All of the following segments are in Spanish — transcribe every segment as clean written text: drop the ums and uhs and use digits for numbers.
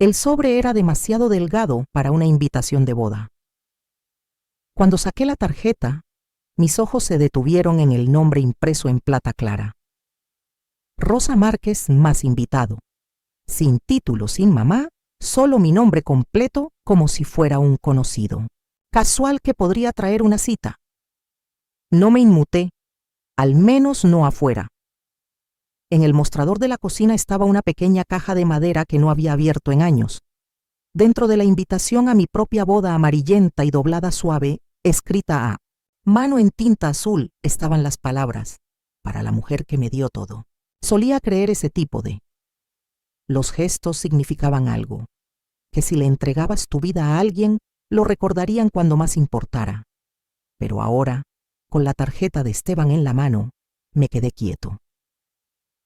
El sobre era demasiado delgado para una invitación de boda. Cuando saqué la tarjeta, mis ojos se detuvieron en el nombre impreso en plata clara. Rosa Márquez más invitado. Sin título, sin mamá, solo mi nombre completo como si fuera un conocido. Casual que podría traer una cita. No me inmuté, al menos no afuera. En el mostrador de la cocina estaba una pequeña caja de madera que no había abierto en años. Dentro de la invitación a mi propia boda amarillenta y doblada suave, escrita a mano en tinta azul, estaban las palabras, para la mujer que me dio todo. Solía creer ese tipo de... Los gestos significaban algo, que si le entregabas tu vida a alguien, lo recordarían cuando más importara. Pero ahora, con la tarjeta de Esteban en la mano, me quedé quieto.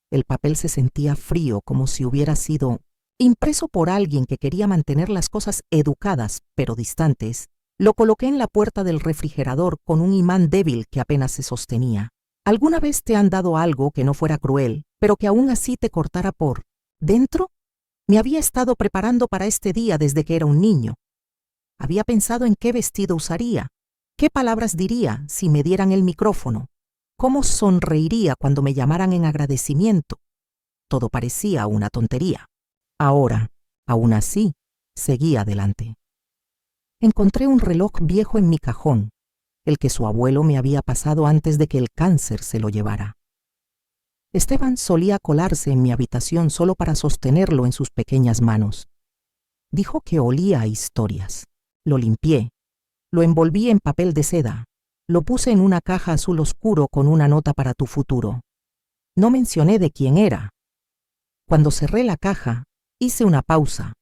El papel se sentía frío, como si hubiera sido impreso por alguien que quería mantener las cosas educadas, pero distantes. Lo coloqué en la puerta del refrigerador con un imán débil que apenas se sostenía. ¿Alguna vez te han dado algo que no fuera cruel, pero que aún así te cortara por dentro? Me había estado preparando para este día desde que era un niño. Había pensado en qué vestido usaría, qué palabras diría si me dieran el micrófono, cómo sonreiría cuando me llamaran en agradecimiento. Todo parecía una tontería. Ahora, aún así, seguí adelante. Encontré un reloj viejo en mi cajón, el que su abuelo me había pasado antes de que el cáncer se lo llevara. Esteban solía colarse en mi habitación solo para sostenerlo en sus pequeñas manos. Dijo que olía a historias. Lo limpié, lo envolví en papel de seda, lo puse en una caja azul oscuro con una nota para tu futuro. No mencioné de quién era. Cuando cerré la caja, hice una pausa.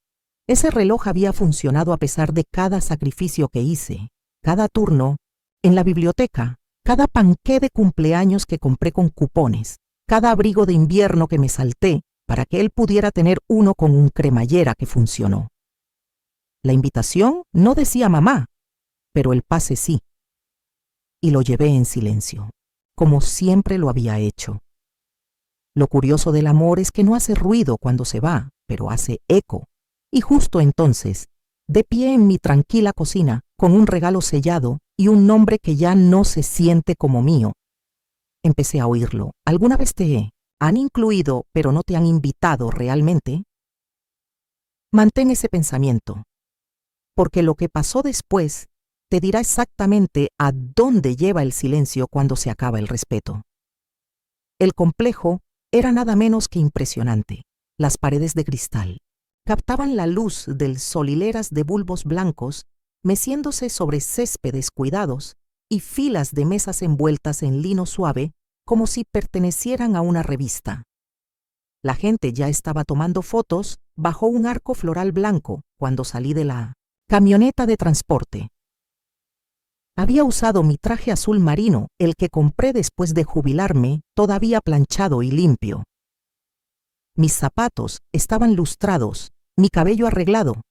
Ese reloj había funcionado a pesar de cada sacrificio que hice, cada turno en la biblioteca, cada panqué de cumpleaños que compré con cupones, cada abrigo de invierno que me salté para que él pudiera tener uno con un cremallera que funcionó. La invitación no decía mamá, pero el pase sí. Y lo llevé en silencio, como siempre lo había hecho. Lo curioso del amor es que no hace ruido cuando se va, pero hace eco. Y justo entonces, de pie en mi tranquila cocina, con un regalo sellado y un nombre que ya no se siente como mío, empecé a oírlo. ¿Alguna vez te han incluido, pero no te han invitado realmente? Mantén ese pensamiento, porque lo que pasó después te dirá exactamente a dónde lleva el silencio cuando se acaba el respeto. El complejo era nada menos que impresionante. Las paredes de cristal captaban la luz del sol, hileras de bulbos blancos meciéndose sobre céspedes cuidados y filas de mesas envueltas en lino suave como si pertenecieran a una revista. La gente ya estaba tomando fotos bajo un arco floral blanco cuando salí de la camioneta de transporte. Había usado mi traje azul marino, el que compré después de jubilarme, todavía planchado y limpio. Mis zapatos estaban lustrados, mi cabello arreglado.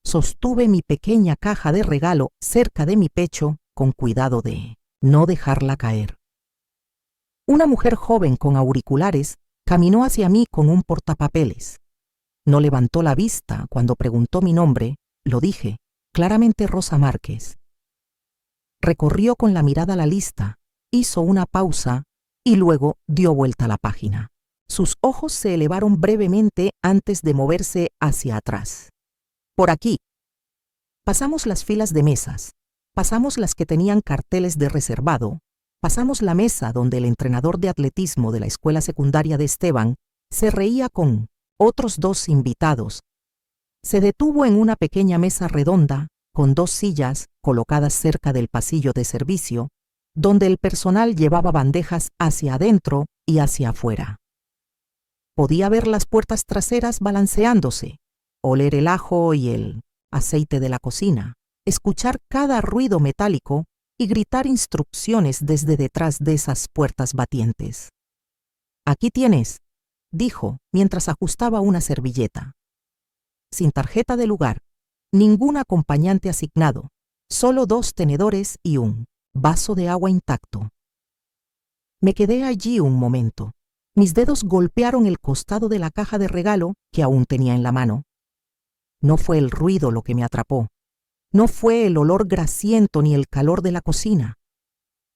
Sostuve mi pequeña caja de regalo cerca de mi pecho con cuidado de no dejarla caer. Una mujer joven con auriculares caminó hacia mí con un portapapeles. No levantó la vista cuando preguntó mi nombre, lo dije, claramente Rosa Márquez. Recorrió con la mirada la lista, hizo una pausa y luego dio vuelta a la página. Sus ojos se elevaron brevemente antes de moverse hacia atrás. Por aquí. Pasamos las filas de mesas, pasamos las que tenían carteles de reservado, pasamos la mesa donde el entrenador de atletismo de la escuela secundaria de Esteban se reía con otros dos invitados. Se detuvo en una pequeña mesa redonda con dos sillas colocadas cerca del pasillo de servicio, donde el personal llevaba bandejas hacia adentro y hacia afuera. Podía ver las puertas traseras balanceándose, oler el ajo y el aceite de la cocina, escuchar cada ruido metálico y gritar instrucciones desde detrás de esas puertas batientes. «Aquí tienes», dijo mientras ajustaba una servilleta. Sin tarjeta de lugar, ningún acompañante asignado, solo 2 tenedores y un vaso de agua intacto. Me quedé allí un momento. Mis dedos golpearon el costado de la caja de regalo que aún tenía en la mano. No fue el ruido lo que me atrapó. No fue el olor grasiento ni el calor de la cocina.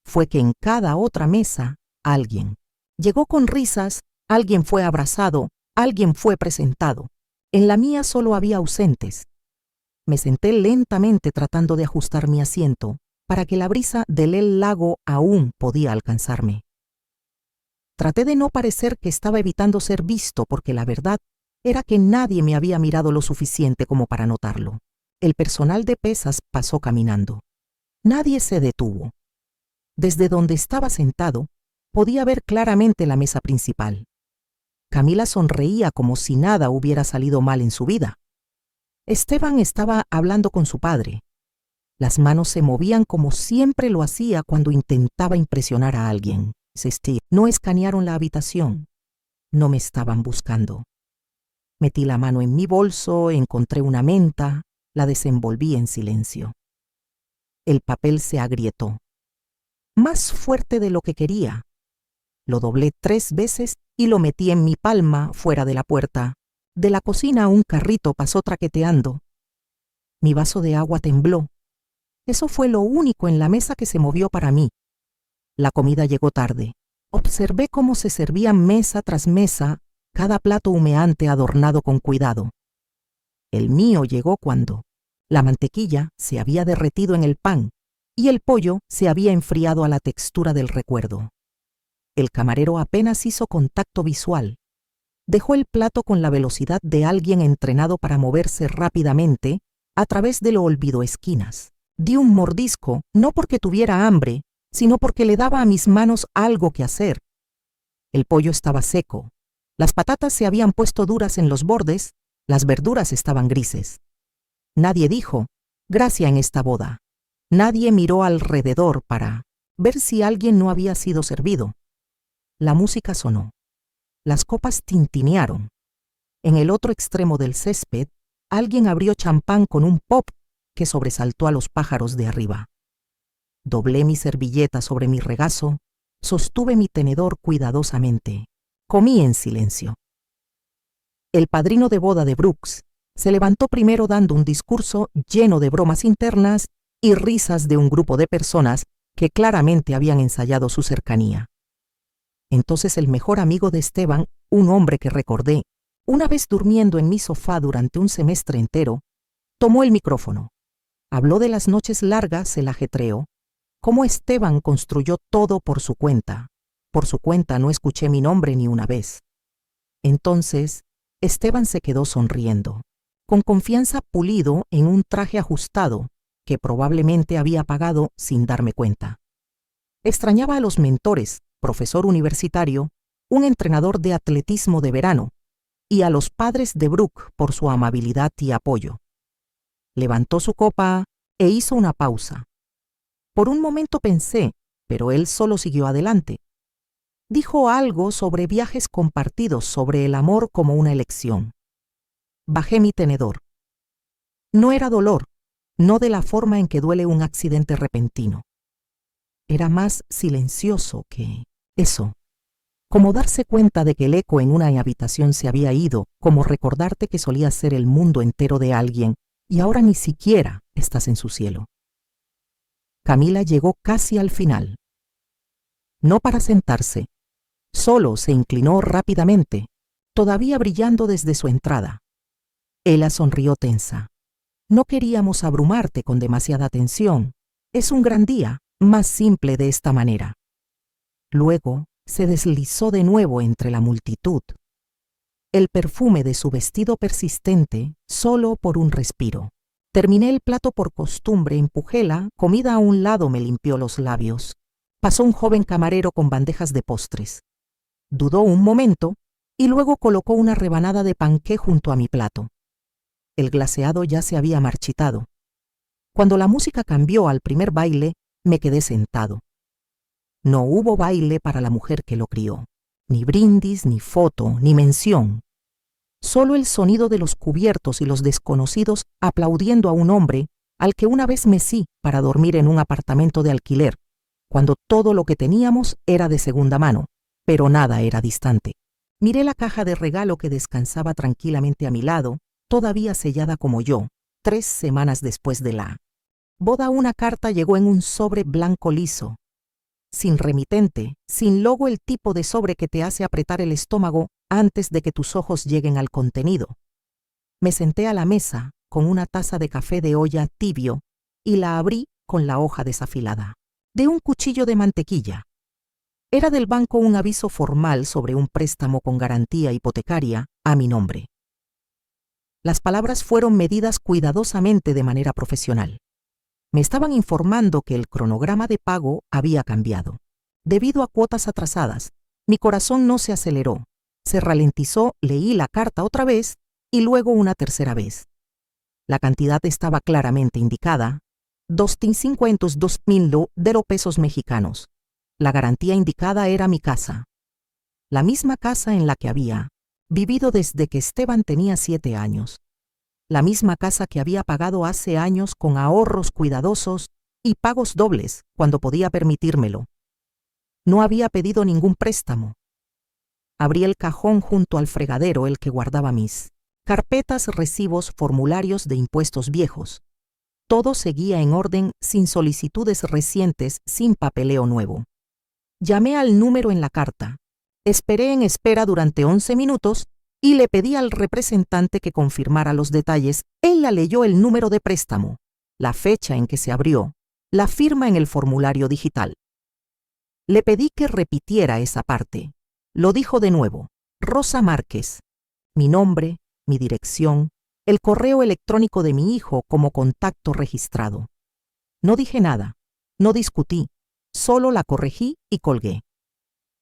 Fue que en cada otra mesa, alguien llegó con risas, alguien fue abrazado, alguien fue presentado. En la mía solo había ausentes. Me senté lentamente tratando de ajustar mi asiento para que la brisa del lago aún podía alcanzarme. Traté de no parecer que estaba evitando ser visto porque la verdad era que nadie me había mirado lo suficiente como para notarlo. El personal de pesas pasó caminando. Nadie se detuvo. Desde donde estaba sentado, podía ver claramente la mesa principal. Camila sonreía como si nada hubiera salido mal en su vida. Esteban estaba hablando con su padre. Las manos se movían como siempre lo hacía cuando intentaba impresionar a alguien. Steve, no escanearon la habitación. No me estaban buscando. Metí la mano en mi bolso, encontré una menta, la desenvolví en silencio. El papel se agrietó. Más fuerte de lo que quería. Lo doblé 3 veces y lo metí en mi palma fuera de la puerta. De la cocina un carrito pasó traqueteando. Mi vaso de agua tembló. Eso fue lo único en la mesa que se movió para mí. La comida llegó tarde. Observé cómo se servían mesa tras mesa, cada plato humeante adornado con cuidado. El mío llegó cuando la mantequilla se había derretido en el pan y el pollo se había enfriado a la textura del recuerdo. El camarero apenas hizo contacto visual. Dejó el plato con la velocidad de alguien entrenado para moverse rápidamente a través del olvido esquinas. Di un mordisco, no porque tuviera hambre, sino porque le daba a mis manos algo que hacer. El pollo estaba seco. Las patatas se habían puesto duras en los bordes, las verduras estaban grises. Nadie dijo, gracia en esta boda. Nadie miró alrededor para ver si alguien no había sido servido. La música sonó. Las copas tintinearon. En el otro extremo del césped, alguien abrió champán con un pop que sobresaltó a los pájaros de arriba. Doblé mi servilleta sobre mi regazo, sostuve mi tenedor cuidadosamente. Comí en silencio. El padrino de boda de Brooks se levantó primero dando un discurso lleno de bromas internas y risas de un grupo de personas que claramente habían ensayado su cercanía. Entonces el mejor amigo de Esteban, un hombre que recordé, una vez durmiendo en mi sofá durante un semestre entero, tomó el micrófono. Habló de las noches largas, el ajetreo, cómo Esteban construyó todo por su cuenta. Por su cuenta no escuché mi nombre ni una vez. Entonces, Esteban se quedó sonriendo, con confianza pulido en un traje ajustado que probablemente había pagado sin darme cuenta. Extrañaba a los mentores, profesor universitario, un entrenador de atletismo de verano, y a los padres de Brooke por su amabilidad y apoyo. Levantó su copa e hizo una pausa. Por un momento pensé, pero él solo siguió adelante. Dijo algo sobre viajes compartidos, sobre el amor como una elección. Bajé mi tenedor. No era dolor, no de la forma en que duele un accidente repentino. Era más silencioso que eso. Como darse cuenta de que el eco en una habitación se había ido, como recordarte que solía ser el mundo entero de alguien y ahora ni siquiera estás en su cielo. Camila llegó casi al final. No para sentarse. Solo se inclinó rápidamente, todavía brillando desde su entrada. Ella sonrió tensa. No queríamos abrumarte con demasiada atención. Es un gran día, más simple de esta manera. Luego se deslizó de nuevo entre la multitud. El perfume de su vestido persistente solo por un respiro. Terminé el plato por costumbre, empujéla, comida a un lado me limpió los labios. Pasó un joven camarero con bandejas de postres. Dudó un momento y luego colocó una rebanada de panqué junto a mi plato. El glaseado ya se había marchitado. Cuando la música cambió al primer baile, me quedé sentado. No hubo baile para la mujer que lo crió. Ni brindis, ni foto, ni mención. Solo el sonido de los cubiertos y los desconocidos aplaudiendo a un hombre al que una vez mecí para dormir en un apartamento de alquiler, cuando todo lo que teníamos era de segunda mano, pero nada era distante. Miré la caja de regalo que descansaba tranquilamente a mi lado todavía sellada como yo, 3 semanas después de la boda. Una carta llegó en un sobre blanco liso, sin remitente, sin logo, el tipo de sobre que te hace apretar el estómago antes de que tus ojos lleguen al contenido. Me senté a la mesa con una taza de café de olla tibio y la abrí con la hoja desafilada de un cuchillo de mantequilla. Era del banco un aviso formal sobre un préstamo con garantía hipotecaria a mi nombre. Las palabras fueron medidas cuidadosamente de manera profesional. Me estaban informando que el cronograma de pago había cambiado. Debido a cuotas atrasadas, mi corazón no se aceleró. Se ralentizó, leí la carta otra vez y luego una tercera vez. La cantidad estaba claramente indicada, 252,000 pesos mexicanos. La garantía indicada era mi casa. La misma casa en la que había vivido desde que Esteban tenía 7 años. La misma casa que había pagado hace años con ahorros cuidadosos y pagos dobles cuando podía permitírmelo. No había pedido ningún préstamo. Abrí el cajón junto al fregadero, el que guardaba mis carpetas, recibos, formularios de impuestos viejos. Todo seguía en orden, sin solicitudes recientes, sin papeleo nuevo. Llamé al número en la carta. Esperé en espera durante 11 minutos y le pedí al representante que confirmara los detalles. Él la leyó: el número de préstamo, la fecha en que se abrió, la firma en el formulario digital. Le pedí que repitiera esa parte. Lo dijo de nuevo: Rosa Márquez. Mi nombre, mi dirección, el correo electrónico de mi hijo como contacto registrado. No dije nada, no discutí, solo la corregí y colgué.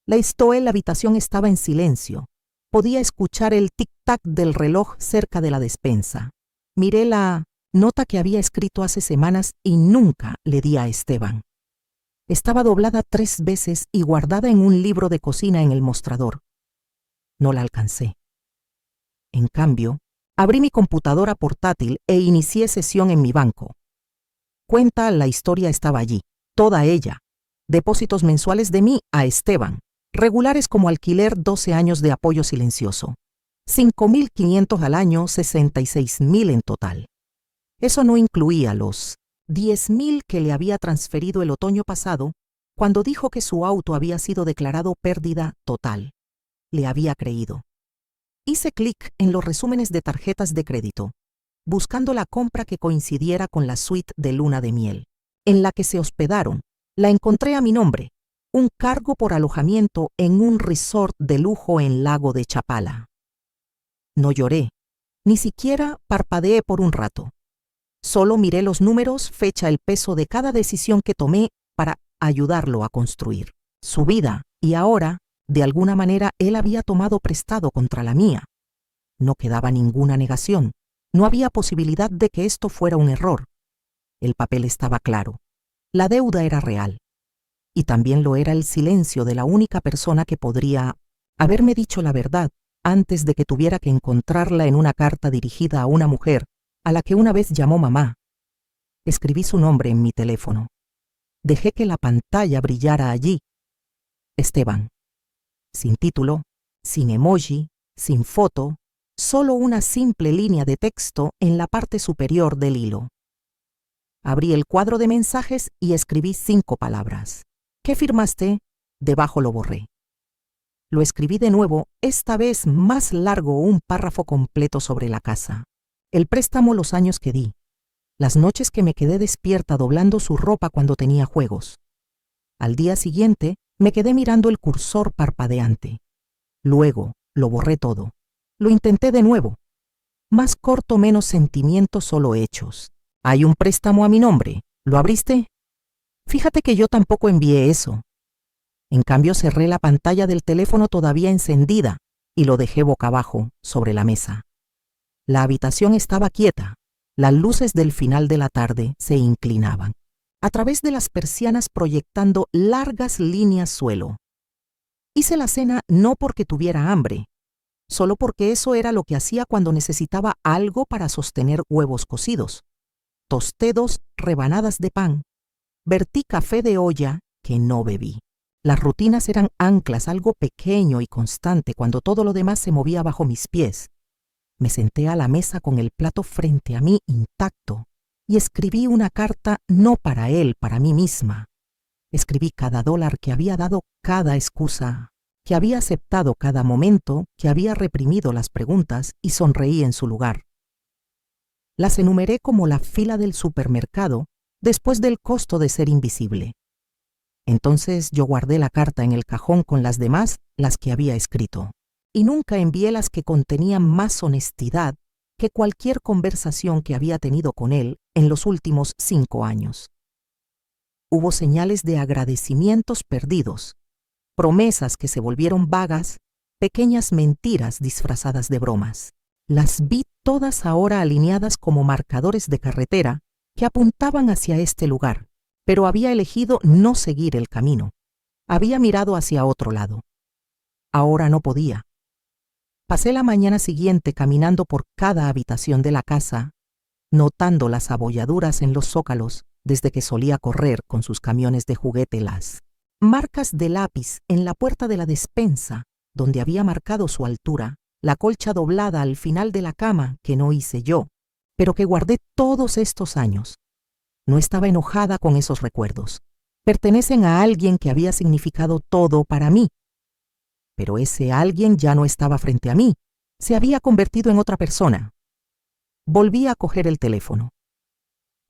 La instalé. La habitación estaba en silencio. Podía escuchar el tic-tac del reloj cerca de la despensa. Miré la nota que había escrito hace semanas y nunca le di a Esteban. Estaba doblada 3 veces y guardada en un libro de cocina en el mostrador. No la alcancé. En cambio, abrí mi computadora portátil e inicié sesión en mi banco. La historia estaba allí, toda ella. Depósitos mensuales de mí a Esteban, regulares como alquiler, 12 años de apoyo silencioso. 5,500 al año, 66,000 en total. Eso no incluía los 10,000 que le había transferido el otoño pasado cuando dijo que su auto había sido declarado pérdida total. Le había creído. Hice clic en los resúmenes de tarjetas de crédito, buscando la compra que coincidiera con la suite de luna de miel, en la que se hospedaron. La encontré a mi nombre, un cargo por alojamiento en un resort de lujo en Lago de Chapala. No lloré, ni siquiera parpadeé por un rato. Solo miré los números, fecha, el peso de cada decisión que tomé para ayudarlo a construir su vida, y ahora, de alguna manera, él había tomado prestado contra la mía. No quedaba ninguna negación. No había posibilidad de que esto fuera un error. El papel estaba claro. La deuda era real. Y también lo era el silencio de la única persona que podría haberme dicho la verdad antes de que tuviera que encontrarla en una carta dirigida a una mujer a la que una vez llamó mamá. Escribí su nombre en mi teléfono. Dejé que la pantalla brillara allí. Esteban. Sin título, sin emoji, sin foto, solo una simple línea de texto en la parte superior del hilo. Abrí el cuadro de mensajes y escribí 5 palabras. ¿Qué firmaste? Debajo lo borré. Lo escribí de nuevo, esta vez más largo, un párrafo completo sobre la casa. El préstamo, los años que di. Las noches que me quedé despierta doblando su ropa cuando tenía juegos. Al día siguiente, me quedé mirando el cursor parpadeante. Luego, lo borré todo. Lo intenté de nuevo. Más corto, menos sentimientos, solo hechos. Hay un préstamo a mi nombre. ¿Lo abriste? Fíjate que yo tampoco envié eso. En cambio, cerré la pantalla del teléfono todavía encendida y lo dejé boca abajo sobre la mesa. La habitación estaba quieta. Las luces del final de la tarde se inclinaban a través de las persianas, proyectando largas líneas suelo. Hice la cena no porque tuviera hambre, solo porque eso era lo que hacía cuando necesitaba algo para sostener huevos cocidos. Tosté 2 rebanadas de pan. Vertí café de olla que no bebí. Las rutinas eran anclas, algo pequeño y constante cuando todo lo demás se movía bajo mis pies. Me senté a la mesa con el plato frente a mí intacto y escribí una carta no para él, para mí misma. Escribí cada dólar que había dado, cada excusa, que había aceptado cada momento, que había reprimido las preguntas y sonreí en su lugar. Las enumeré como la fila del supermercado después del costo de ser invisible. Entonces yo guardé la carta en el cajón con las demás, las que había escrito, y nunca envié las que contenían más honestidad que cualquier conversación que había tenido con él en los últimos 5 años. Hubo señales de agradecimientos perdidos, promesas que se volvieron vagas, pequeñas mentiras disfrazadas de bromas. Las vi todas ahora alineadas como marcadores de carretera que apuntaban hacia este lugar, pero había elegido no seguir el camino. Había mirado hacia otro lado. Ahora no podía. Pasé la mañana siguiente caminando por cada habitación de la casa, notando las abolladuras en los zócalos desde que solía correr con sus camiones de juguete, las marcas de lápiz en la puerta de la despensa, donde había marcado su altura, la colcha doblada al final de la cama que no hice yo, pero que guardé todos estos años. No estaba enojada con esos recuerdos. Pertenecen a alguien que había significado todo para mí. Pero ese alguien ya no estaba frente a mí. Se había convertido en otra persona. Volví a coger el teléfono.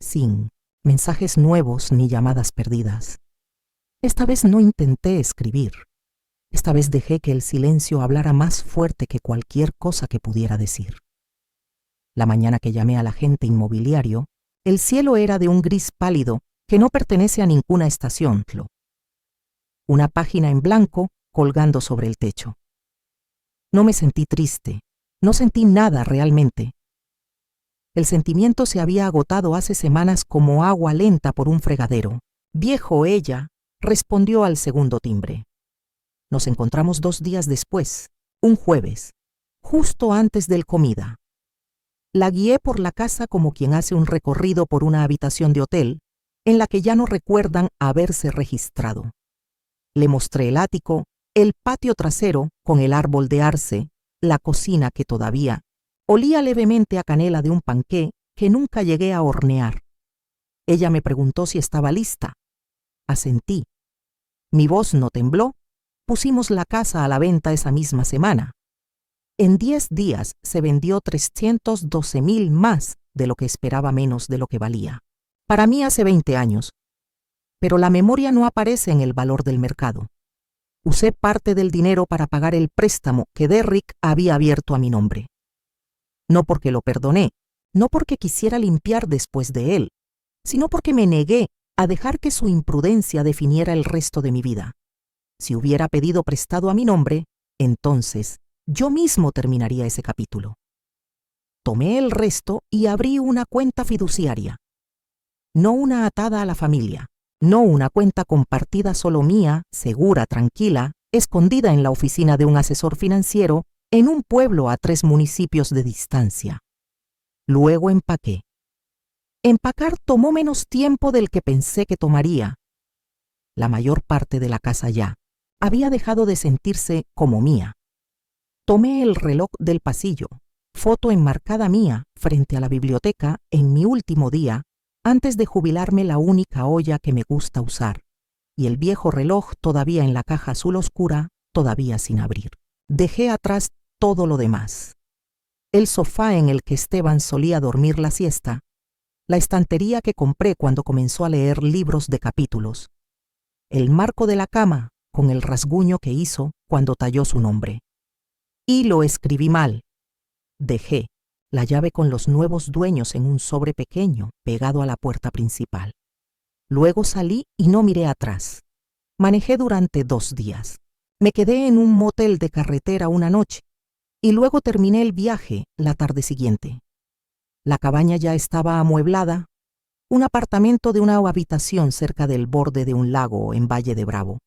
Sin mensajes nuevos ni llamadas perdidas. Esta vez no intenté escribir. Esta vez dejé que el silencio hablara más fuerte que cualquier cosa que pudiera decir. La mañana que llamé al agente inmobiliario, el cielo era de un gris pálido que no pertenece a ninguna estación. Una página en blanco colgando sobre el techo. No me sentí triste, no sentí nada realmente. El sentimiento se había agotado hace semanas como agua lenta por un fregadero. Viejo, ella respondió al segundo timbre. Nos encontramos 2 días después, un jueves, justo antes del comida. La guié por la casa como quien hace un recorrido por una habitación de hotel en la que ya no recuerdan haberse registrado. Le mostré el ático, el patio trasero con el árbol de arce, la cocina que todavía olía levemente a canela de un panqué que nunca llegué a hornear. Ella me preguntó si estaba lista. Asentí. Mi voz no tembló. Pusimos la casa a la venta esa misma semana. En 10 días se vendió 312,000 más de lo que esperaba, menos de lo que valía. Para mí hace 20 años. Pero la memoria no aparece en el valor del mercado. Usé parte del dinero para pagar el préstamo que Derrick había abierto a mi nombre. No porque lo perdoné, no porque quisiera limpiar después de él, sino porque me negué a dejar que su imprudencia definiera el resto de mi vida. Si hubiera pedido prestado a mi nombre, entonces yo mismo terminaría ese capítulo. Tomé el resto y abrí una cuenta fiduciaria. No una atada a la familia, no una cuenta compartida solo mía, segura, tranquila, escondida en la oficina de un asesor financiero en un pueblo a 3 municipios de distancia. Luego empaqué. Empacar tomó menos tiempo del que pensé que tomaría. La mayor parte de la casa ya había dejado de sentirse como mía. Tomé el reloj del pasillo, foto enmarcada mía frente a la biblioteca en mi último día, antes de jubilarme, la única olla que me gusta usar, y el viejo reloj todavía en la caja azul oscura, todavía sin abrir. Dejé atrás todo lo demás. El sofá en el que Esteban solía dormir la siesta, la estantería que compré cuando comenzó a leer libros de capítulos, el marco de la cama con el rasguño que hizo cuando talló su nombre. Y lo escribí mal. Dejé la llave con los nuevos dueños en un sobre pequeño pegado a la puerta principal. Luego salí y no miré atrás. Manejé durante 2 días. Me quedé en un motel de carretera una noche y luego terminé el viaje la tarde siguiente. La cabaña ya estaba amueblada, un apartamento de una habitación cerca del borde de un lago en Valle de Bravo.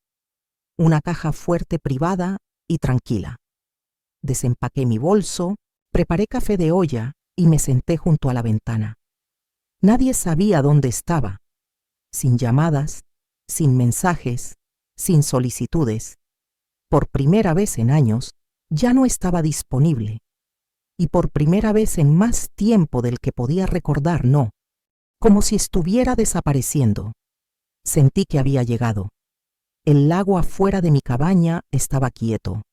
Una caja fuerte, privada y tranquila. Desempaqué mi bolso, preparé café de olla y me senté junto a la ventana. Nadie sabía dónde estaba. Sin llamadas, sin mensajes, sin solicitudes. Por primera vez en años, ya no estaba disponible. y por primera vez en más tiempo del que podía recordar, no, como si estuviera desapareciendo. Sentí que había llegado. El lago afuera de mi cabaña estaba quieto.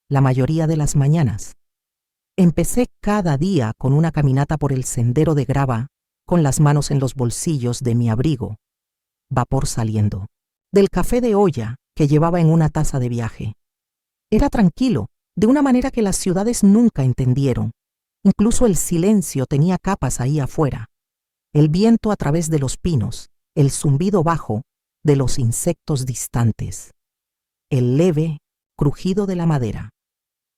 La mayoría de las mañanas. Empecé cada día con una caminata por el sendero de grava, con las manos en los bolsillos de mi abrigo. Vapor saliendo. Del café de olla que llevaba en una taza de viaje. Era tranquilo, de una manera que las ciudades nunca entendieron. Incluso el silencio tenía capas ahí afuera. El viento a través de los pinos, el zumbido bajo de los insectos distantes. El leve crujido de la madera.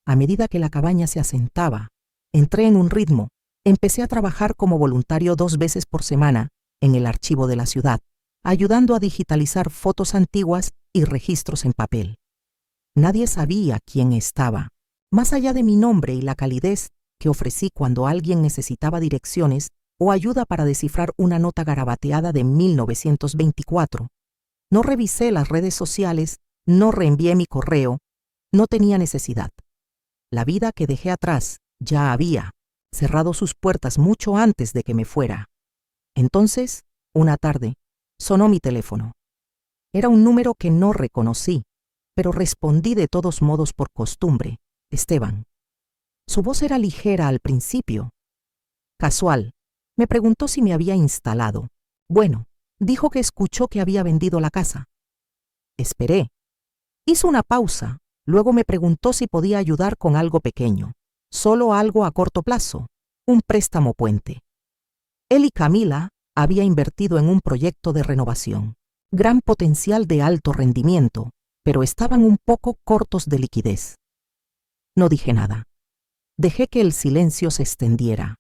A medida que la cabaña se asentaba, entré en un ritmo. Empecé a trabajar como voluntario 2 veces por semana en el archivo de la ciudad, ayudando a digitalizar fotos antiguas y registros en papel. Nadie sabía quién estaba, más allá de mi nombre y la calidez que ofrecí cuando alguien necesitaba direcciones o ayuda para descifrar una nota garabateada de 1924. No revisé las redes sociales, no reenvié mi correo, no tenía necesidad. La vida que dejé atrás ya había cerrado sus puertas mucho antes de que me fuera. Entonces, una tarde, sonó mi teléfono. Era un número que no reconocí, pero respondí de todos modos por costumbre. Esteban. Su voz era ligera al principio. Casual. Me preguntó si me había instalado. Bueno, dijo que escuchó que había vendido la casa. Esperé. Hizo una pausa. Luego me preguntó si podía ayudar con algo pequeño. Solo algo a corto plazo. Un préstamo puente. Él y Camila había invertido en un proyecto de renovación. Gran potencial de alto rendimiento, pero estaban un poco cortos de liquidez. No dije nada. Dejé que el silencio se extendiera.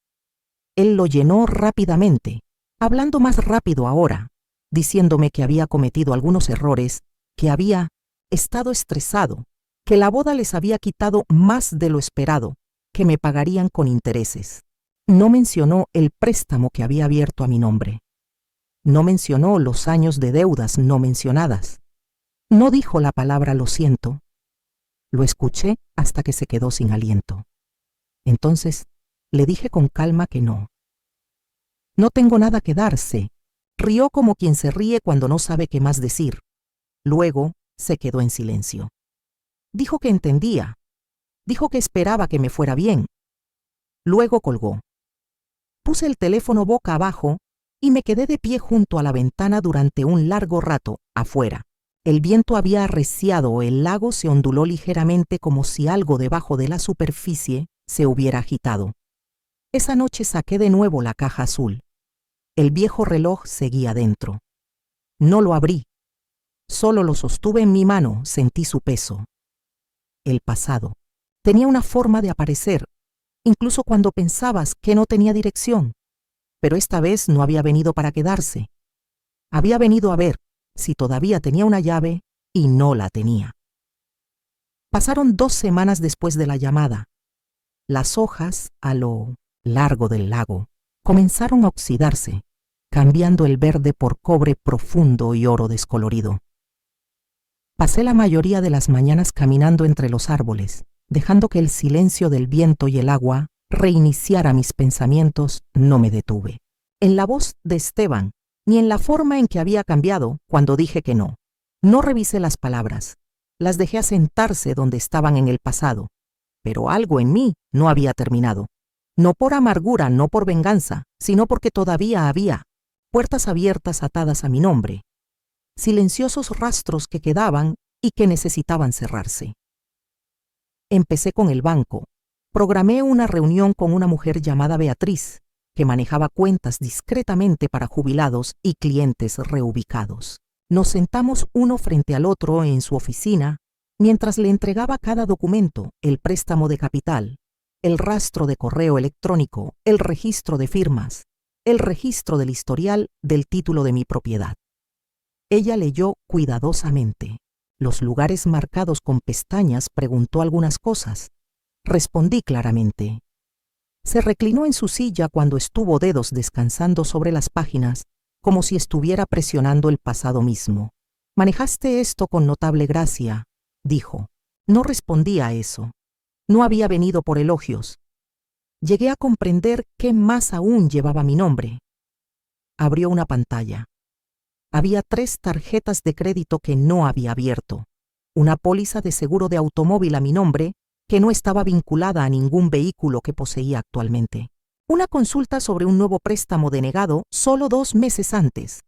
Él lo llenó rápidamente, hablando más rápido ahora, diciéndome que había cometido algunos errores, que había estado estresado, que la boda les había quitado más de lo esperado, que me pagarían con intereses. No mencionó el préstamo que había abierto a mi nombre. No mencionó los años de deudas no mencionadas. No dijo la palabra lo siento. Lo escuché hasta que se quedó sin aliento. Entonces le dije con calma que no. No tengo nada que darse. Rió como quien se ríe cuando no sabe qué más decir. Luego se quedó en silencio. Dijo que entendía. Dijo que esperaba que me fuera bien. Luego colgó. Puse el teléfono boca abajo y me quedé de pie junto a la ventana durante un largo rato, afuera. El viento había arreciado, el lago se onduló ligeramente como si algo debajo de la superficie se hubiera agitado. Esa noche saqué de nuevo la caja azul. El viejo reloj seguía dentro. No lo abrí. Solo lo sostuve en mi mano, sentí su peso. El pasado. Tenía una forma de aparecer, incluso cuando pensabas que no tenía dirección. Pero esta vez no había venido para quedarse. Había venido a ver si todavía tenía una llave y no la tenía. Pasaron 2 semanas después de la llamada. Las hojas, a lo largo del lago, comenzaron a oxidarse, cambiando el verde por cobre profundo y oro descolorido. Pasé la mayoría de las mañanas caminando entre los árboles, dejando que el silencio del viento y el agua reiniciara mis pensamientos. No me detuve. En la voz de Esteban, ni en la forma en que había cambiado cuando dije que no. No revisé las palabras. Las dejé asentarse donde estaban en el pasado. Pero algo en mí no había terminado. No por amargura, no por venganza, sino porque todavía había puertas abiertas atadas a mi nombre. Silenciosos rastros que quedaban y que necesitaban cerrarse. Empecé con el banco. Programé una reunión con una mujer llamada Beatriz, que manejaba cuentas discretamente para jubilados y clientes reubicados. Nos sentamos uno frente al otro en su oficina, mientras le entregaba cada documento, el préstamo de capital, el rastro de correo electrónico, el registro de firmas, el registro del historial del título de mi propiedad. Ella leyó cuidadosamente. Los lugares marcados con pestañas preguntó algunas cosas. Respondí claramente. Se reclinó en su silla cuando estuvo dedos descansando sobre las páginas, como si estuviera presionando el pasado mismo. Manejaste esto con notable gracia, dijo. No respondí a eso. No había venido por elogios. llegué a comprender qué más aún llevaba mi nombre. Abrió una pantalla. Había 3 tarjetas de crédito que no había abierto, una póliza de seguro de automóvil a mi nombre que no estaba vinculada a ningún vehículo que poseía actualmente, una consulta sobre un nuevo préstamo denegado solo 2 meses antes.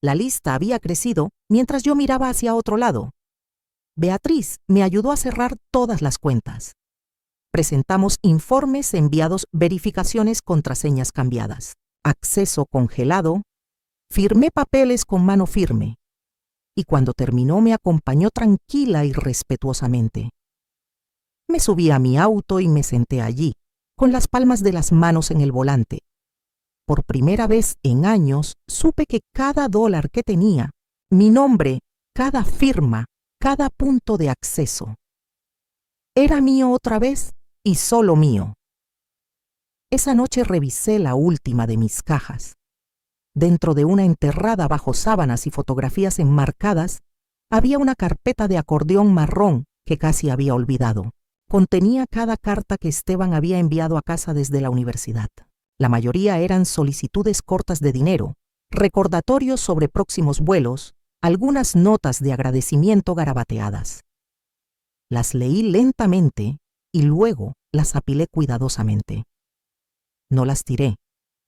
La lista había crecido mientras yo miraba hacia otro lado. Beatriz me ayudó a cerrar todas las cuentas. Presentamos informes enviados, verificaciones, contraseñas cambiadas, acceso congelado. Firmé papeles con mano firme, y cuando terminó me acompañó tranquila y respetuosamente. Me subí a mi auto y me senté allí, con las palmas de las manos en el volante. Por primera vez en años supe que cada dólar que tenía, mi nombre, cada firma, cada punto de acceso, era mío otra vez y solo mío. Esa noche revisé la última de mis cajas. Dentro de una enterrada bajo sábanas y fotografías enmarcadas, había una carpeta de acordeón marrón que casi había olvidado. Contenía cada carta que Esteban había enviado a casa desde la universidad. La mayoría eran solicitudes cortas de dinero, recordatorios sobre próximos vuelos, algunas notas de agradecimiento garabateadas. Las leí lentamente y luego las apilé cuidadosamente. No las tiré.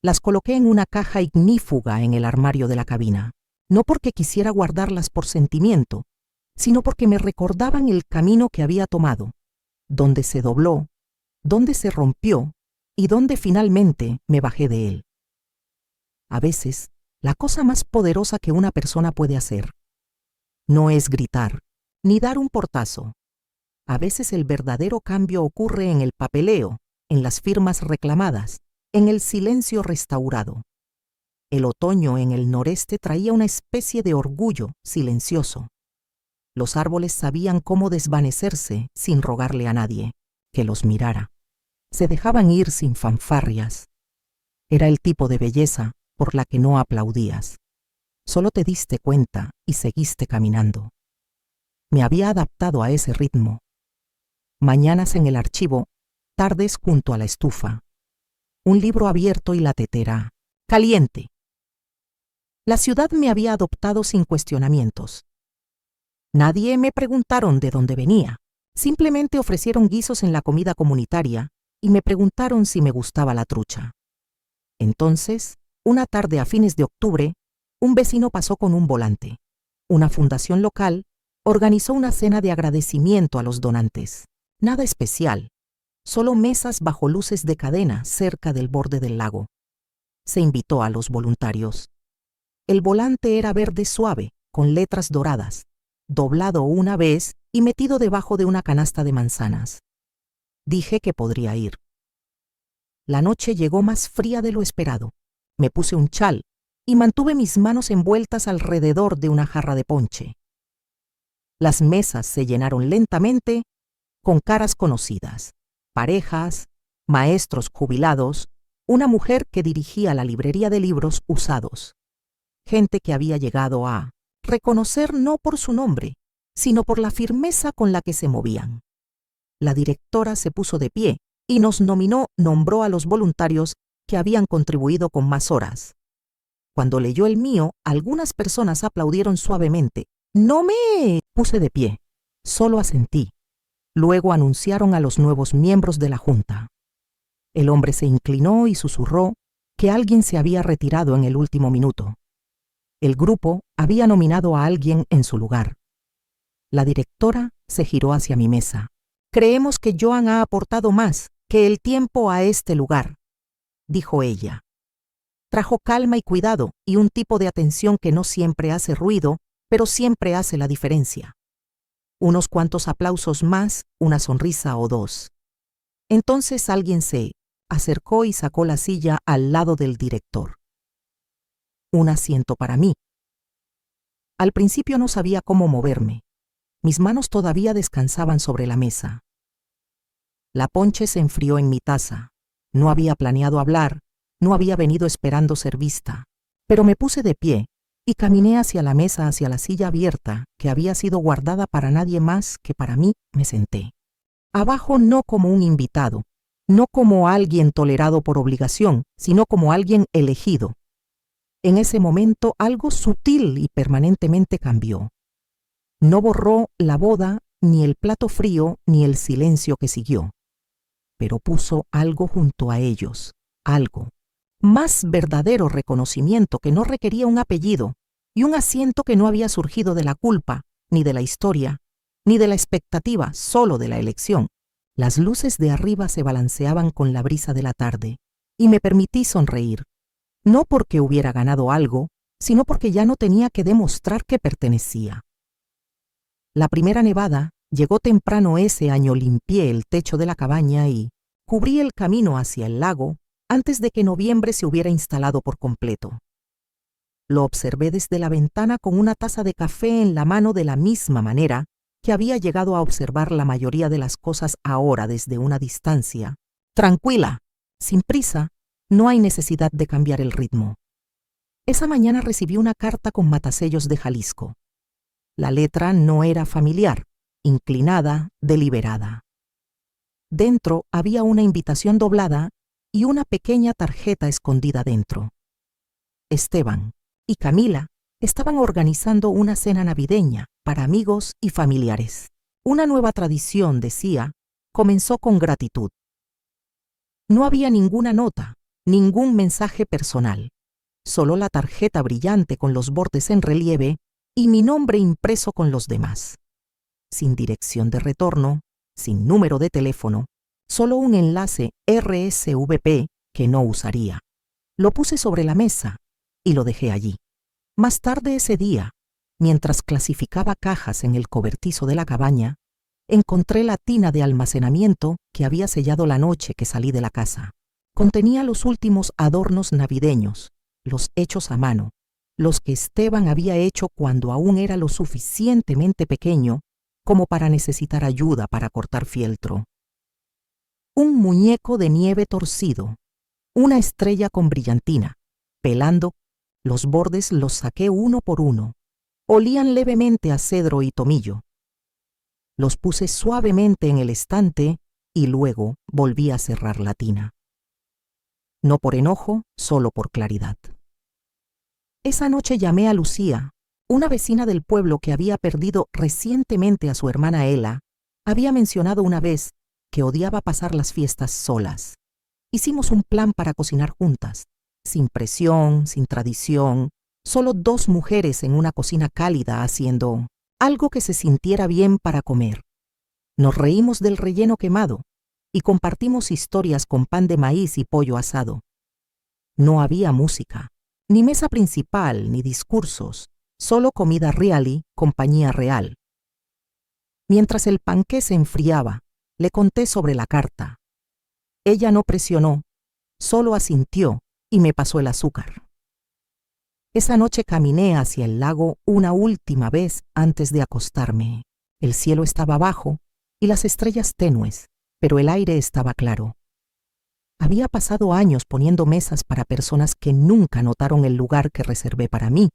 Las coloqué en una caja ignífuga en el armario de la cabina, no porque quisiera guardarlas por sentimiento, sino porque me recordaban el camino que había tomado, dónde se dobló, dónde se rompió y dónde finalmente me bajé de él. A veces, la cosa más poderosa que una persona puede hacer no es gritar, ni dar un portazo. A veces el verdadero cambio ocurre en el papeleo, en las firmas reclamadas, en el silencio restaurado. El otoño en el noreste traía una especie de orgullo silencioso. Los árboles sabían cómo desvanecerse sin rogarle a nadie que los mirara. Se dejaban ir sin fanfarrias. Era el tipo de belleza por la que no aplaudías. Solo te diste cuenta y seguiste caminando. Me había adaptado a ese ritmo. Mañanas en el archivo, tardes junto a la estufa. Un libro abierto y la tetera caliente. La ciudad me había adoptado sin cuestionamientos. Nadie me preguntaron de dónde venía. Simplemente ofrecieron guisos en la comida comunitaria y me preguntaron si me gustaba la trucha. Entonces, una tarde a fines de octubre, un vecino pasó con un volante. Una fundación local organizó una cena de agradecimiento a los donantes. Nada especial. Solo mesas bajo luces de cadena cerca del borde del lago. Se invitó a los voluntarios. El volante era verde suave, con letras doradas, doblado una vez y metido debajo de una canasta de manzanas. Dije que podría ir. La noche llegó más fría de lo esperado. Me puse un chal y mantuve mis manos envueltas alrededor de una jarra de ponche. Las mesas se llenaron lentamente con caras conocidas. Parejas, maestros jubilados, una mujer que dirigía la librería de libros usados. Gente que había llegado a reconocer no por su nombre, sino por la firmeza con la que se movían. La directora se puso de pie y nombró a los voluntarios que habían contribuido con más horas. Cuando leyó el mío, algunas personas aplaudieron suavemente. No me puse de pie, solo asentí. Luego anunciaron a los nuevos miembros de la junta. El hombre se inclinó y susurró que alguien se había retirado en el último minuto. El grupo había nominado a alguien en su lugar. La directora se giró hacia mi mesa. Creemos que Joan ha aportado más que el tiempo a este lugar, dijo ella. Trajo calma y cuidado y un tipo de atención que no siempre hace ruido, pero siempre hace la diferencia. Unos cuantos aplausos más, una sonrisa o dos. Entonces alguien se acercó y sacó la silla al lado del director. Un asiento para mí. Al principio no sabía cómo moverme. Mis manos todavía descansaban sobre la mesa. La ponche se enfrió en mi taza. No había planeado hablar, no había venido esperando ser vista, pero me puse de pie y caminé hacia la mesa, hacia la silla abierta que había sido guardada para nadie más que para mí. Me senté. Abajo no como un invitado, no como alguien tolerado por obligación, sino como alguien elegido. En ese momento algo sutil y permanentemente cambió. No borró la boda, ni el plato frío, ni el silencio que siguió, pero puso algo junto a ellos, algo, más verdadero reconocimiento que no requería un apellido y un asiento que no había surgido de la culpa, ni de la historia, ni de la expectativa, solo de la elección. Las luces de arriba se balanceaban con la brisa de la tarde, y me permití sonreír, no porque hubiera ganado algo, sino porque ya no tenía que demostrar que pertenecía. La primera nevada llegó temprano ese año. Limpié el techo de la cabaña y cubrí el camino hacia el lago antes de que noviembre se hubiera instalado por completo. Lo observé desde la ventana con una taza de café en la mano, de la misma manera que había llegado a observar la mayoría de las cosas ahora desde una distancia. Tranquila, sin prisa, no hay necesidad de cambiar el ritmo. Esa mañana recibí una carta con matasellos de Jalisco. La letra no era familiar, inclinada, deliberada. Dentro había una invitación doblada y una pequeña tarjeta escondida dentro. Esteban y Camila estaban organizando una cena navideña para amigos y familiares. Una nueva tradición, decía, comenzó con gratitud. No había ninguna nota, ningún mensaje personal, solo la tarjeta brillante con los bordes en relieve y mi nombre impreso con los demás. Sin dirección de retorno, sin número de teléfono, solo un enlace RSVP que no usaría. Lo puse sobre la mesa y lo dejé allí. Más tarde ese día, mientras clasificaba cajas en el cobertizo de la cabaña, encontré la tina de almacenamiento que había sellado la noche que salí de la casa. Contenía los últimos adornos navideños, los hechos a mano, los que Esteban había hecho cuando aún era lo suficientemente pequeño como para necesitar ayuda para cortar fieltro. Un muñeco de nieve torcido, una estrella con brillantina, pelando, los bordes los saqué uno por uno. Olían levemente a cedro y tomillo. Los puse suavemente en el estante y luego volví a cerrar la tina. No por enojo, solo por claridad. Esa noche llamé a Lucía, una vecina del pueblo que había perdido recientemente a su hermana Ela. Había mencionado una vez que odiaba pasar las fiestas solas. Hicimos un plan para cocinar juntas, sin presión, sin tradición, solo dos mujeres en una cocina cálida haciendo algo que se sintiera bien para comer. Nos reímos del relleno quemado y compartimos historias con pan de maíz y pollo asado. No había música, ni mesa principal, ni discursos, solo comida real y compañía real. Mientras el panqué se enfriaba, le conté sobre la carta. Ella no presionó, solo asintió y me pasó el azúcar. Esa noche caminé hacia el lago una última vez antes de acostarme. El cielo estaba bajo y las estrellas tenues, pero el aire estaba claro. Había pasado años poniendo mesas para personas que nunca notaron el lugar que reservé para mí.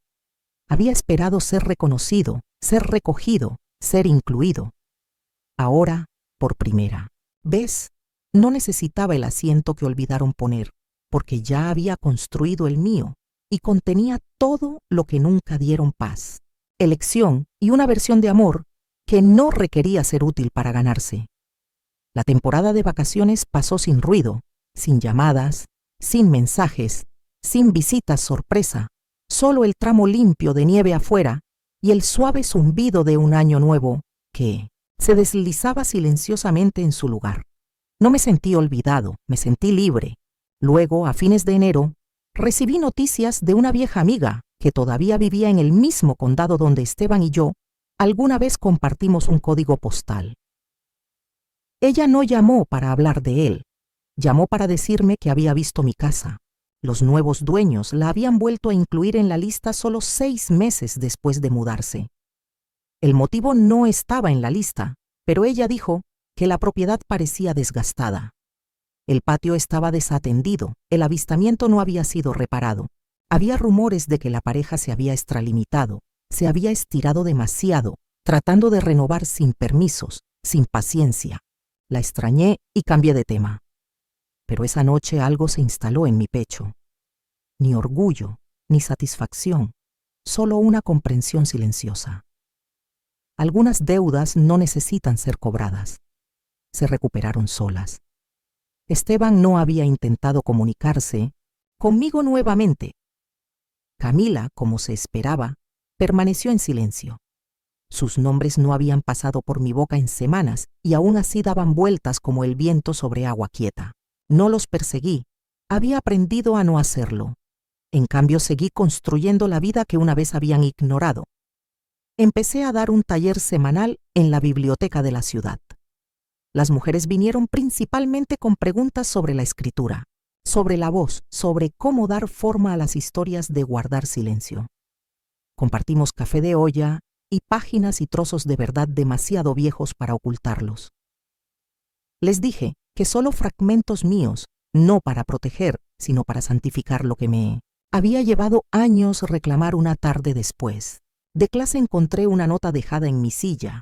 Había esperado ser reconocido, ser recogido, ser incluido. Ahora, por primera vez, no necesitaba el asiento que olvidaron poner, porque ya había construido el mío y contenía todo lo que nunca dieron paz, elección y una versión de amor que no requería ser útil para ganarse. La temporada de vacaciones pasó sin ruido, sin llamadas, sin mensajes, sin visitas sorpresa, solo el tramo limpio de nieve afuera y el suave zumbido de un año nuevo que se deslizaba silenciosamente en su lugar. No me sentí olvidado, me sentí libre. Luego, a fines de enero, recibí noticias de una vieja amiga que todavía vivía en el mismo condado donde Esteban y yo alguna vez compartimos un código postal. Ella no llamó para hablar de él, llamó para decirme que había visto mi casa. Los nuevos dueños la habían vuelto a incluir en la lista solo 6 meses después de mudarse. El motivo no estaba en la lista, pero ella dijo que la propiedad parecía desgastada. El patio estaba desatendido, el avistamiento no había sido reparado. Había rumores de que la pareja se había extralimitado, se había estirado demasiado, tratando de renovar sin permisos, sin paciencia. La extrañé y cambié de tema. Pero esa noche algo se instaló en mi pecho. Ni orgullo, ni satisfacción, solo una comprensión silenciosa. Algunas deudas no necesitan ser cobradas. Se recuperaron solas. Esteban no había intentado comunicarse conmigo nuevamente. Camila, como se esperaba, permaneció en silencio. Sus nombres no habían pasado por mi boca en semanas y aún así daban vueltas como el viento sobre agua quieta. No los perseguí. Había aprendido a no hacerlo. En cambio, seguí construyendo la vida que una vez habían ignorado. Empecé a dar un taller semanal en la biblioteca de la ciudad. Las mujeres vinieron principalmente con preguntas sobre la escritura, sobre la voz, sobre cómo dar forma a las historias de guardar silencio. Compartimos café de olla y páginas y trozos de verdad demasiado viejos para ocultarlos. Les dije que solo fragmentos míos, no para proteger, sino para santificar lo que me había llevado años reclamar una tarde después. De clase encontré una nota dejada en mi silla.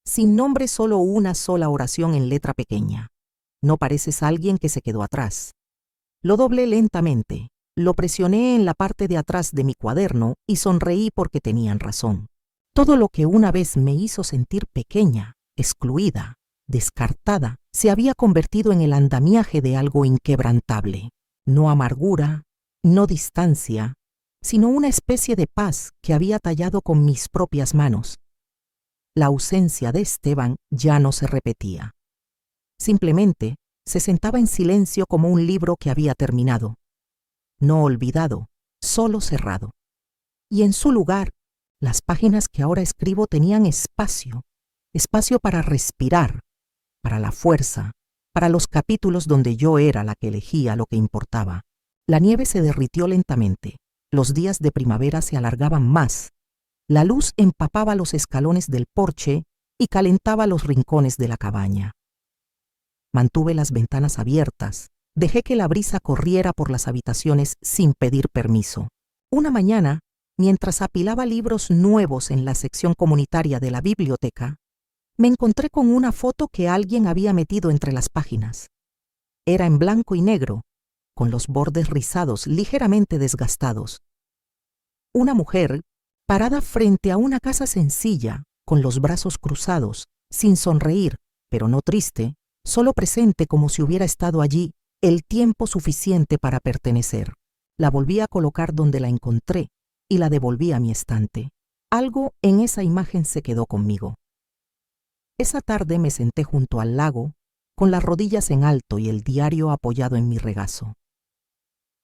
Sin nombre, solo una sola oración en letra pequeña. No pareces alguien que se quedó atrás. Lo doblé lentamente, lo presioné en la parte de atrás de mi cuaderno y sonreí porque tenían razón. Todo lo que una vez me hizo sentir pequeña, excluida, descartada, se había convertido en el andamiaje de algo inquebrantable. No amargura, no distancia, sino una especie de paz que había tallado con mis propias manos. La ausencia de Esteban ya no se repetía. Simplemente se sentaba en silencio como un libro que había terminado. No olvidado, solo cerrado. Y en su lugar, las páginas que ahora escribo tenían espacio para respirar, para la fuerza, para los capítulos donde yo era la que elegía lo que importaba. La nieve se derritió lentamente. Los días de primavera se alargaban más. La luz empapaba los escalones del porche y calentaba los rincones de la cabaña. Mantuve las ventanas abiertas. Dejé que la brisa corriera por las habitaciones sin pedir permiso. Una mañana, mientras apilaba libros nuevos en la sección comunitaria de la biblioteca, me encontré con una foto que alguien había metido entre las páginas. Era en blanco y negro, con los bordes rizados ligeramente desgastados. Una mujer parada frente a una casa sencilla, con los brazos cruzados, sin sonreír, pero no triste, solo presente como si hubiera estado allí el tiempo suficiente para pertenecer. La volví a colocar donde la encontré y la devolví a mi estante. Algo en esa imagen se quedó conmigo. Esa tarde me senté junto al lago, con las rodillas en alto y el diario apoyado en mi regazo.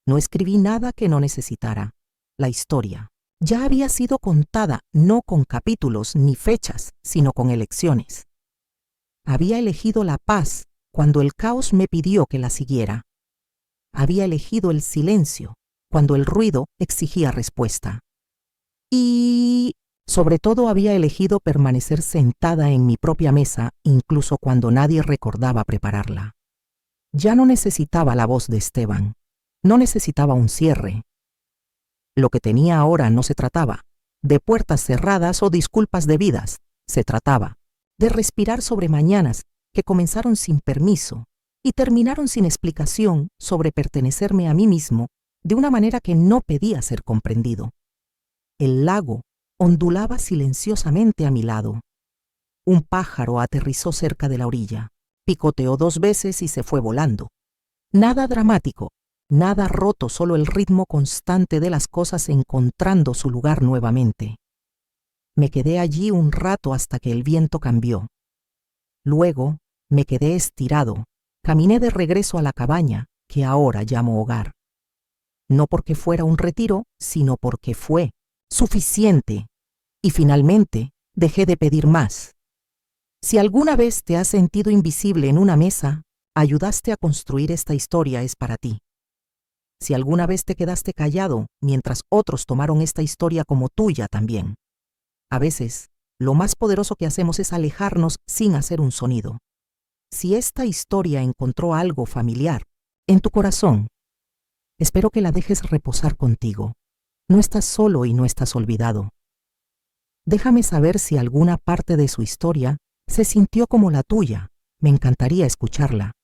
No escribí nada que no necesitara. La historia ya había sido contada, no con capítulos ni fechas, sino con elecciones. Había elegido la paz cuando el caos me pidió que la siguiera. Había elegido el silencio cuando el ruido exigía respuesta. Y, sobre todo, había elegido permanecer sentada en mi propia mesa, incluso cuando nadie recordaba prepararla. Ya no necesitaba la voz de Esteban. No necesitaba un cierre. Lo que tenía ahora no se trataba de puertas cerradas o disculpas debidas. Se trataba de respirar sobre mañanas que comenzaron sin permiso y terminaron sin explicación, sobre pertenecerme a mí mismo de una manera que no pedía ser comprendido. El lago ondulaba silenciosamente a mi lado. Un pájaro aterrizó cerca de la orilla, picoteó 2 veces y se fue volando. Nada dramático. Nada roto, solo el ritmo constante de las cosas encontrando su lugar nuevamente. Me quedé allí un rato hasta que el viento cambió. Luego me quedé estirado, caminé de regreso a la cabaña, que ahora llamo hogar. No porque fuera un retiro, sino porque fue suficiente. Y finalmente dejé de pedir más. Si alguna vez te has sentido invisible en una mesa, ayudaste a construir esta historia, es para ti. Si alguna vez te quedaste callado mientras otros tomaron esta historia como tuya también. A veces, lo más poderoso que hacemos es alejarnos sin hacer un sonido. Si esta historia encontró algo familiar en tu corazón, espero que la dejes reposar contigo. No estás solo y no estás olvidado. Déjame saber si alguna parte de su historia se sintió como la tuya. Me encantaría escucharla.